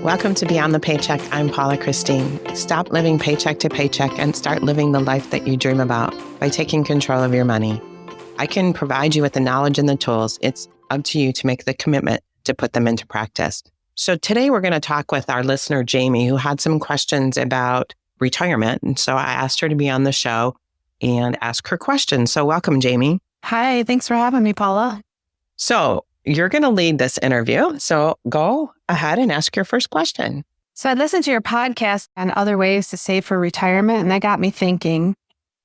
Welcome to Beyond the Paycheck. I'm Paula Christine. Stop living paycheck to paycheck and start living the life that you dream about by taking control of your money. I can provide you with the knowledge and the tools. It's up to you to make the commitment to put them into practice. So today we're going to talk with our listener, Jamie, who had some questions about retirement. And so I asked her to be on the show and ask her questions. So welcome, Jamie. Hi, thanks for having me, Paula. So you're going to lead this interview. So go ahead and ask your first question. So I listened to your podcast on other ways to save for retirement, and that got me thinking.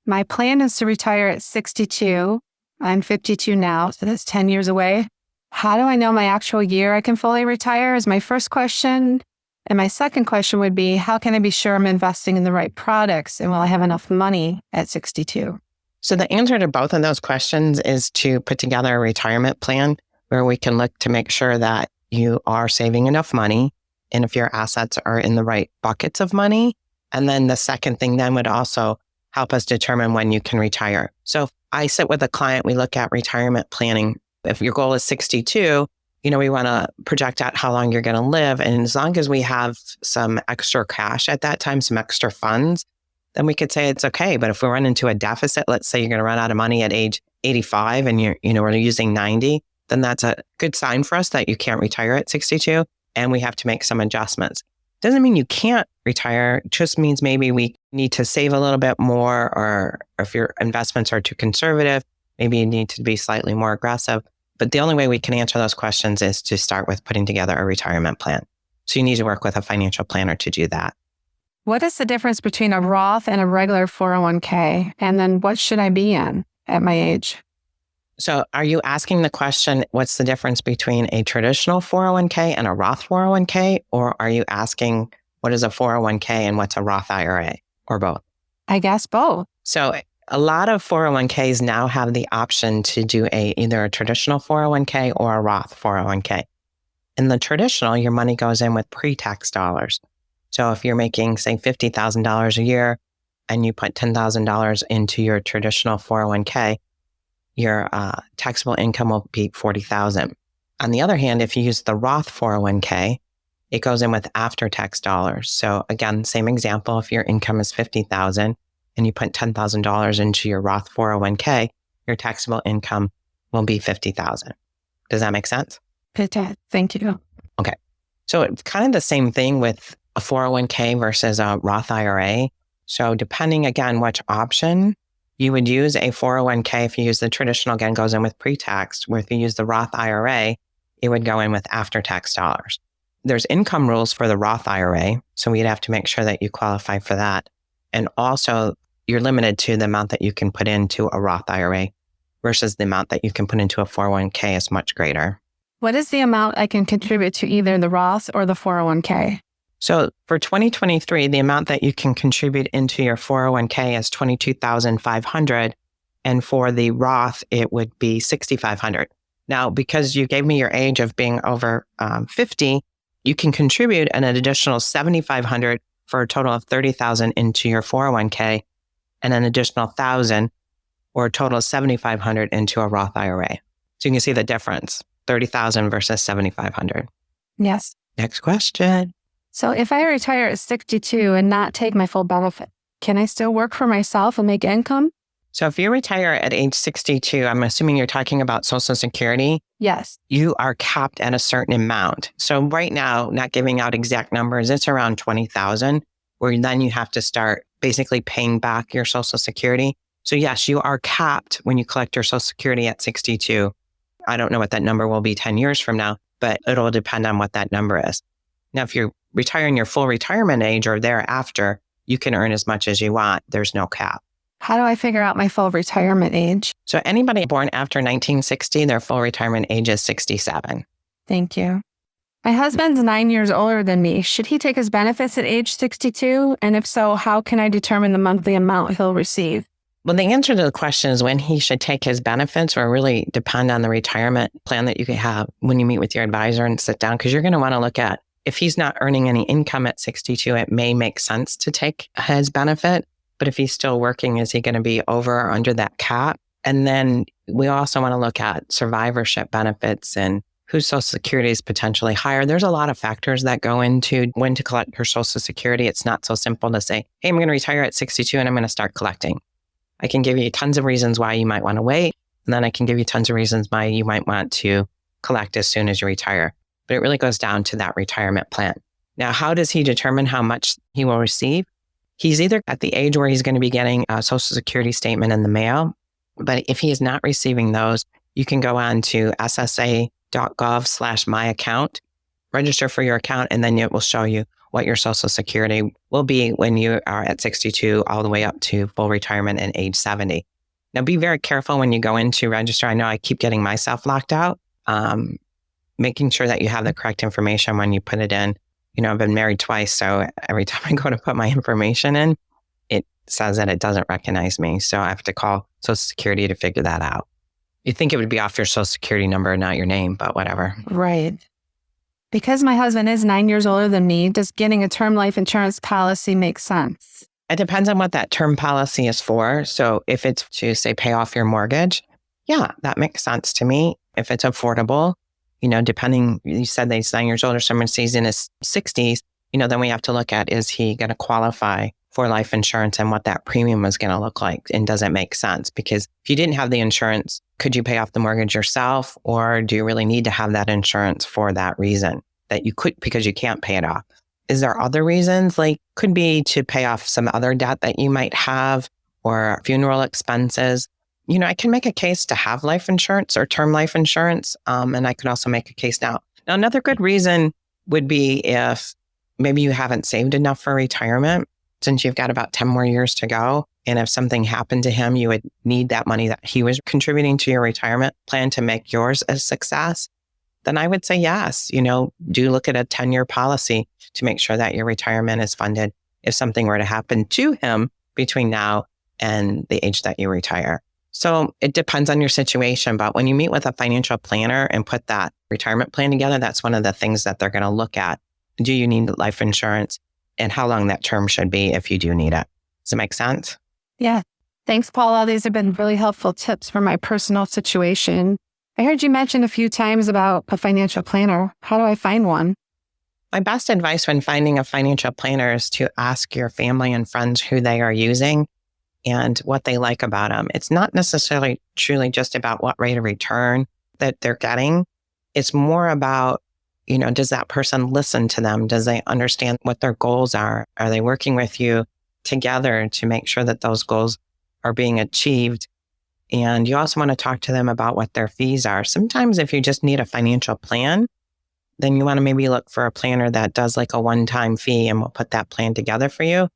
My plan is to retire at 62. I'm 52 now, so that's 10 years away. How do I know my actual year I can fully retire is my first question. And my second question would be, how can I be sure I'm investing in the right products and will I have enough money at 62? So the answer to both of those questions is to put together a retirement plan where we can look to make sure that you are saving enough money and if your assets are in the right buckets of money. And then the second thing then would also help us determine when you can retire. So if I sit with a client, we look at retirement planning. If your goal is 62, we want to project out how long you're going to live. And as long as we have some extra cash at that time, some extra funds, then we could say it's okay. But if we run into a deficit, let's say you're going to run out of money at age 85 and we're using 90, then that's a good sign for us that you can't retire at 62 and we have to make some adjustments. Doesn't mean you can't retire. It just means maybe we need to save a little bit more, or if your investments are too conservative, maybe you need to be slightly more aggressive. But the only way we can answer those questions is to start with putting together a retirement plan. So you need to work with a financial planner to do that. What is the difference between a Roth and a regular 401k? And then what should I be in at my age? So are you asking the question, what's the difference between a traditional 401k and a Roth 401k? Or are you asking, what is a 401k and what's a Roth IRA, or both? I guess both. So a lot of 401ks now have the option to do either a traditional 401k or a Roth 401k. In the traditional, your money goes in with pre-tax dollars. So if you're making, say, $50,000 a year and you put $10,000 into your traditional 401k, your taxable income will be $40,000. On the other hand, if you use the Roth 401k, it goes in with after-tax dollars. So again, same example, if your income is $50,000 and you put $10,000 into your Roth 401k, your taxable income will be $50,000. Does that make sense? Thank you. Okay. So it's kind of the same thing with a 401k versus a Roth IRA. So depending, again, which option you would use, a 401k, if you use the traditional, again, goes in with pre-tax, where if you use the Roth IRA, it would go in with after-tax dollars. There's income rules for the Roth IRA, so we'd have to make sure that you qualify for that. And also, you're limited to the amount that you can put into a Roth IRA versus the amount that you can put into a 401k is much greater. What is the amount I can contribute to either the Roth or the 401k? So for 2023, the amount that you can contribute into your 401k is $22,500. And for the Roth, it would be $6,500. Now, because you gave me your age of being over 50, you can contribute an additional $7,500 for a total of $30,000 into your 401k and an additional $1,000 or a total of $7,500 into a Roth IRA. So you can see the difference, $30,000 versus $7,500. Yes. Next question. So if I retire at 62 and not take my full benefit, can I still work for myself and make income? So if you retire at age 62, I'm assuming you're talking about Social Security. Yes. You are capped at a certain amount. So right now, not giving out exact numbers, it's around 20,000, where then you have to start basically paying back your Social Security. So yes, you are capped when you collect your Social Security at 62. I don't know what that number will be 10 years from now, but it'll depend on what that number is. Now, if you're retiring your full retirement age or thereafter, you can earn as much as you want. There's no cap. How do I figure out my full retirement age? So anybody born after 1960, their full retirement age is 67. Thank you. My husband's 9 years older than me. Should he take his benefits at age 62? And if so, how can I determine the monthly amount he'll receive? Well, the answer to the question is when he should take his benefits will really depend on the retirement plan that you can have when you meet with your advisor and sit down, because you're going to want to look at, if he's not earning any income at 62, it may make sense to take his benefit. But if he's still working, is he going to be over or under that cap? And then we also want to look at survivorship benefits and whose Social Security is potentially higher. There's a lot of factors that go into when to collect your Social Security. It's not so simple to say, hey, I'm going to retire at 62 and I'm going to start collecting. I can give you tons of reasons why you might want to wait. And then I can give you tons of reasons why you might want to collect as soon as you retire. But it really goes down to that retirement plan. Now, how does he determine how much he will receive? He's either at the age where he's going to be getting a Social Security statement in the mail, but if he is not receiving those, you can go on to ssa.gov/myaccount, register for your account, and then it will show you what your Social Security will be when you are at 62 all the way up to full retirement at age 70. Now, be very careful when you go in to register. I know I keep getting myself locked out. Making sure that you have the correct information when you put it in. I've been married twice, so every time I go to put my information in, it says that it doesn't recognize me. So I have to call Social Security to figure that out. You'd think it would be off your Social Security number, not your name, but whatever. Right. Because my husband is 9 years older than me, does getting a term life insurance policy make sense? It depends on what that term policy is for. So if it's to, say, pay off your mortgage, yeah, that makes sense to me. If it's affordable, depending, you said that he's 9 years older, someone sees in his 60s, then we have to look at, is he going to qualify for life insurance and what that premium is going to look like? And does it make sense? Because if you didn't have the insurance, could you pay off the mortgage yourself? Or do you really need to have that insurance for that reason that you could, because you can't pay it off? Is there other reasons? Like, could be to pay off some other debt that you might have or funeral expenses. I can make a case to have life insurance or term life insurance. And I could also make a case now. Now, another good reason would be if maybe you haven't saved enough for retirement, since you've got about 10 more years to go. And if something happened to him, you would need that money that he was contributing to your retirement plan to make yours a success. Then I would say yes, do look at a 10-year policy to make sure that your retirement is funded if something were to happen to him between now and the age that you retire. So it depends on your situation, but when you meet with a financial planner and put that retirement plan together, that's one of the things that they're going to look at. Do you need life insurance and how long that term should be if you do need it? Does it make sense? Yeah. Thanks, Paula. These have been really helpful tips for my personal situation. I heard you mention a few times about a financial planner. How do I find one? My best advice when finding a financial planner is to ask your family and friends who they are using and what they like about them. It's not necessarily truly just about what rate of return that they're getting. It's more about, does that person listen to them? Does they understand what their goals are? Are they working with you together to make sure that those goals are being achieved? And you also want to talk to them about what their fees are. Sometimes if you just need a financial plan, then you want to maybe look for a planner that does like a one-time fee and will put that plan together for you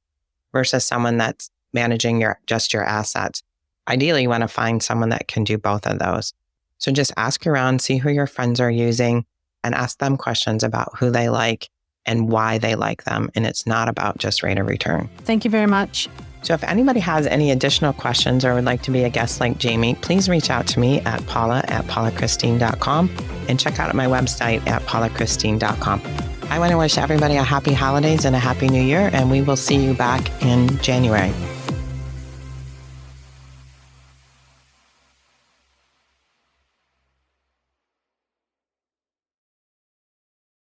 versus someone that's managing your assets. Ideally, you want to find someone that can do both of those. So just ask around, see who your friends are using, and ask them questions about who they like and why they like them. And it's not about just rate of return. Thank you very much. So if anybody has any additional questions or would like to be a guest like Jamie, please reach out to me at paula@paulachristine.com and check out my website at paulachristine.com. I want to wish everybody a happy holidays and a happy new year, and we will see you back in January.